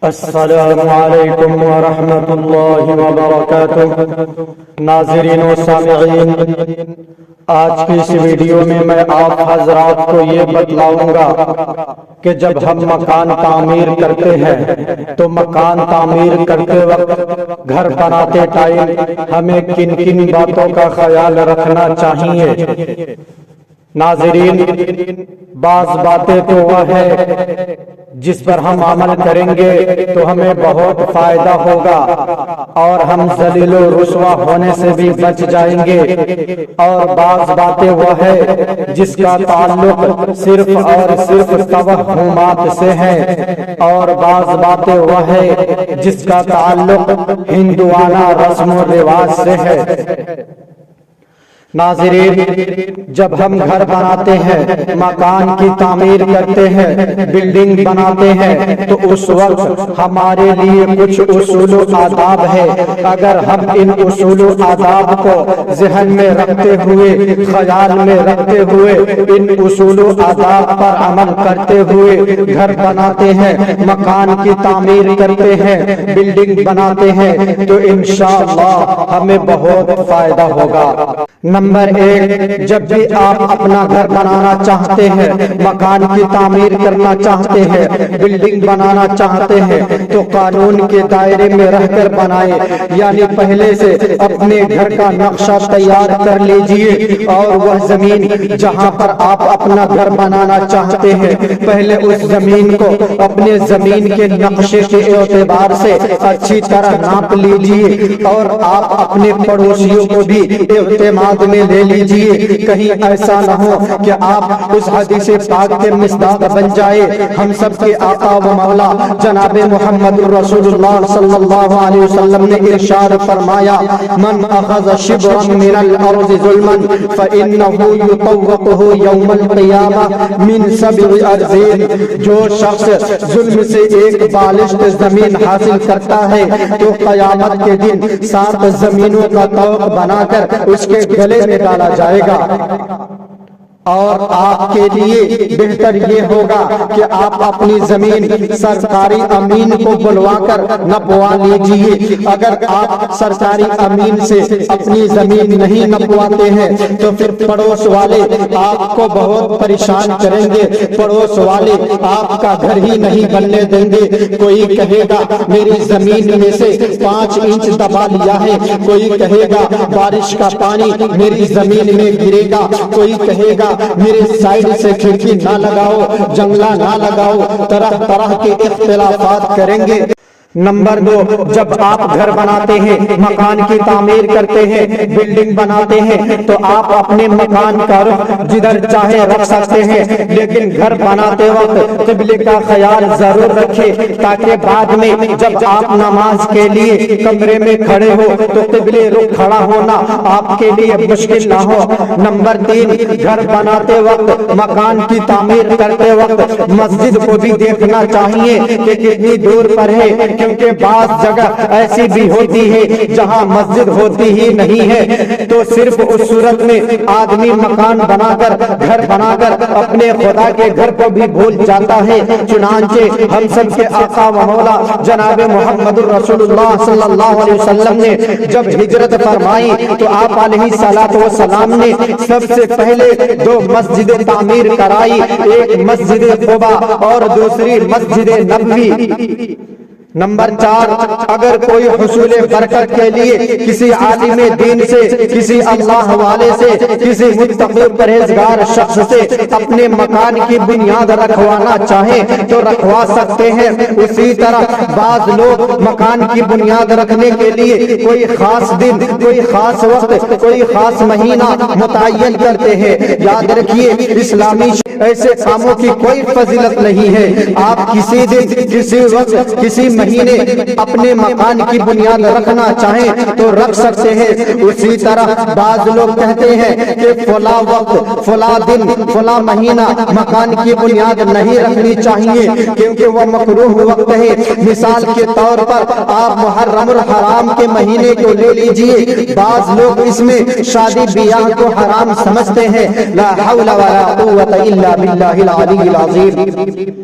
السلام علیکم ورحمۃ اللہ وبرکاتہ۔ ناظرین و سامعین، آج کی اس ویڈیو میں آپ حضرات کو یہ بتلاؤں گا کہ جب ہم مکان تعمیر کرتے ہیں تو مکان تعمیر کرتے وقت، گھر بناتے ٹائم ہمیں کن کن باتوں کا خیال رکھنا چاہیے۔ ناظرین، بعض باتیں تو وہ ہے جس پر ہم عمل کریں گے تو ہمیں بہت فائدہ ہوگا اور ہم ذلیل و رسوا ہونے سے بھی بچ جائیں گے، اور بعض باتیں وہ ہے جس کا تعلق صرف اور صرف توہمات سے ہے، اور بعض باتیں وہ ہے جس کا تعلق ہندوانہ رسم و رواج سے ہے۔ ناظرین، جب ہم گھر بناتے ہیں، مکان کی تعمیر کرتے ہیں، بلڈنگ بناتے ہیں، تو اس وقت ہمارے لیے کچھ اصول و آداب ہے۔ اگر ہم ان اصول و آداب کو ذہن میں رکھتے ہوئے، خیال میں رکھتے ہوئے، ان اصول و آداب پر عمل کرتے ہوئے گھر بناتے ہیں، مکان کی تعمیر کرتے ہیں، بلڈنگ بناتے ہیں، تو انشاءاللہ ہمیں بہت فائدہ ہوگا۔ نمبر 1، جب بھی آپ اپنا گھر بنانا چاہتے ہیں، مکان کی تعمیر کرنا چاہتے ہیں، بلڈنگ بنانا چاہتے ہیں، تو قانون کے دائرے میں رہ کر بنائیں، یعنی پہلے سے اپنے گھر کا نقشہ تیار کر لیجئے، اور وہ زمین جہاں پر آپ اپنا گھر بنانا چاہتے ہیں، پہلے اس زمین کو اپنے زمین کے نقشے کے اعتبار سے اچھی طرح ناپ لیجئے، اور آپ اپنے پڑوسیوں کو بھی اعتماد میں لے لیجئے۔ کہیں ایسا نہ ہو کہ آپ اس حدیث پاک کے مصداق بن جائے۔ ہم سب کے آقا و مولا جناب محمد رسول اللہ صلی اللہ علیہ وسلم نے ارشاد فرمایا، من اخذ شبرا من الارض ظلما فانه يطوقه يوم القیامہ من 7 ارضین۔ جو شخص ظلم سے ایک بالشت زمین حاصل کرتا ہے تو قیامت کے دن 7 زمینوں کا طوق بنا کر اس کے گلے میں ڈالا جائے گا۔ اور آپ کے لیے بہتر یہ ہوگا کہ آپ اپنی زمین سرکاری امین کو بلوا کر نپوا لیجئے۔ اگر آپ سرکاری امین سے اپنی زمین نہیں نپواتے ہیں تو پھر پڑوس والے آپ کو بہت پریشان کریں گے، پڑوس والے آپ کا گھر ہی نہیں بننے دیں گے۔ کوئی کہے گا میری زمین میں سے 5 انچ دبا لیا ہے، کوئی کہے گا بارش کا پانی میری زمین میں گرے گا، کوئی کہے گا میرے سائیڈ سے کھڑکی نہ لگاؤ، جنگلہ نہ لگاؤ، طرح طرح کے اختلافات کریں گے۔ نمبر 2، جب آپ گھر بناتے ہیں، مکان کی تعمیر کرتے ہیں، بلڈنگ بناتے ہیں، تو آپ اپنے مکان کا رخ جدھر چاہے رکھ سکتے ہیں، لیکن گھر بناتے وقت قبلے کا خیال ضرور رکھیں، تاکہ بعد میں جب آپ نماز کے لیے کمرے میں کھڑے ہو تو قبلے رخ کھڑا ہونا آپ کے لیے مشکل نہ ہو۔ نمبر 3، گھر بناتے وقت، مکان کی تعمیر کرتے وقت مسجد کو بھی دیکھنا چاہیے کہ کتنی دور پر ہے، کیونکہ بعض جگہ ایسی بھی ہوتی ہے جہاں مسجد ہوتی ہی نہیں ہے، تو صرف اس صورت میں آدمی مکان بنا کر، گھر بنا کر اپنے خدا کے گھر کو بھی بھول جاتا ہے۔ چنانچہ ہم سب کے آقا و مولا جناب محمد رسول اللہ صلی اللہ علیہ وسلم نے جب ہجرت فرمائی تو آپ علیہ الصلوۃ والسلام نے سب سے پہلے 2 مسجدیں تعمیر کرائی، ایک مسجد قباء اور دوسری مسجد نبوی۔ نمبر 4، اگر کوئی حصول برکت کے لیے کسی عالم دین سے، کسی اللہ والے سے، کسی متقی پرہیزگار شخص سے اپنے مکان کی بنیاد رکھوانا چاہے تو رکھوا سکتے ہیں۔ اسی طرح بعض لوگ مکان کی بنیاد رکھنے کے لیے کوئی خاص دن، کوئی خاص وقت، کوئی خاص مہینہ متعین کرتے ہیں۔ یاد رکھیے، اسلامی ایسے کاموں کی کوئی فضیلت نہیں ہے۔ آپ کسی دن، کسی وقت، کسی مہینے اپنے مکان کی بنیاد رکھنا چاہیں تو رکھ سکتے ہیں۔ اسی طرح بعض لوگ کہتے ہیں کہ فلاں وقت، فلاں دن، فلاں مہینہ مکان کی بنیاد نہیں رکھنی چاہیے کیونکہ وہ مکروہ وقت ہے۔ مثال کے طور پر آپ محرم الحرام کے مہینے کو لے لیجئے، بعض لوگ اس میں شادی بیاہ کو حرام سمجھتے ہیں۔ لا حول ولا قوت الا باللہ العلی العظیم۔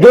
2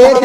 1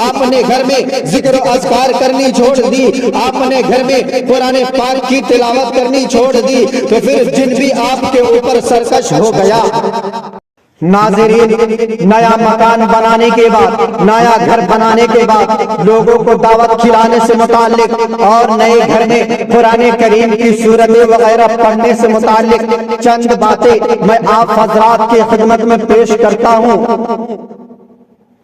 آپ نے گھر میں ذکر و اذکار کرنی چھوڑ دی، آپ نے گھر میں قرآن پاک کی تلاوت کرنی چھوڑ دی، تو پھر جن بھی آپ کے اوپر سرکش ہو گیا۔ ناظرین، نیا مکان بنانے کے بعد، نیا گھر بنانے کے بعد لوگوں کو دعوت کھلانے سے متعلق اور نئے گھر میں قرآن کریم کی سورتیں وغیرہ پڑھنے سے متعلق چند باتیں میں آپ حضرات کی خدمت میں پیش کرتا ہوں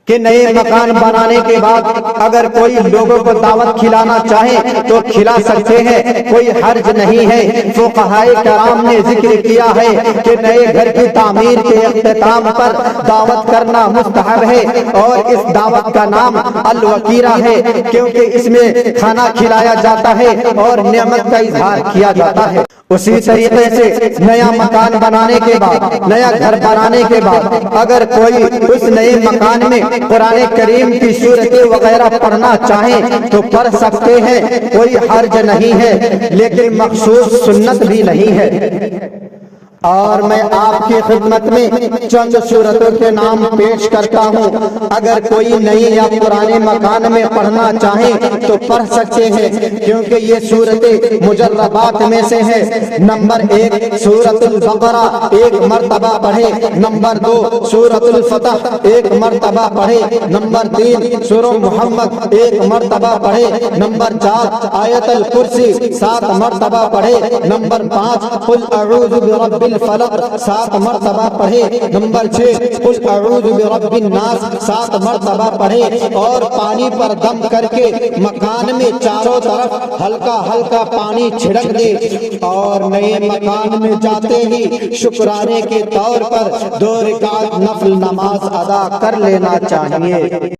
کہ نئے مکان بنانے کے بعد اگر کوئی لوگوں کو دعوت کھلانا چاہے تو کھلا سکتے ہیں، کوئی حرج نہیں ہے۔ فقہائے کرام نے ذکر کیا ہے کہ نئے گھر کی تعمیر کے اختتام پر دعوت کرنا مستحب ہے، اور اس دعوت کا نام الوقیرہ ہے، کیونکہ اس میں کھانا کھلایا جاتا ہے اور نعمت کا اظہار کیا جاتا ہے۔ اسی طریقے سے نیا مکان بنانے کے بعد، نیا گھر بنانے کے بعد اگر کوئی اس نئے مکان میں قرآن کریم کی سورتیں وغیرہ پڑھنا چاہیں تو پڑھ سکتے ہیں، کوئی حرج نہیں ہے، لیکن مخصوص سنت بھی نہیں ہے۔ اور میں آپ کی خدمت میں چند سورتوں کے نام پیش کرتا ہوں، اگر کوئی نئی یا پرانے مکان میں پڑھنا چاہیں تو پڑھ سکتے ہیں، کیونکہ یہ سورتیں مجربات میں سے ہے۔ نمبر 1 سورۃ البقرہ ایک مرتبہ پڑھے، نمبر 2 سورۃ الفتح ایک مرتبہ پڑھے، نمبر 3 سورہ محمد ایک مرتبہ پڑھے، نمبر 4 آیت الکرسی 7 مرتبہ پڑھے، نمبر 5 قل اعوذ برب الفلق 7 مرتبہ پڑھے، نمبر 6 قل اعوذ برب الناس 7 مرتبہ پڑھے، اور پانی پر دم کر کے مکان میں چاروں طرف ہلکا ہلکا پانی چھڑک دے، اور نئے مکان میں جاتے ہی شکرانے کے طور پر 2 رکعت نفل نماز ادا کر لینا چاہیے۔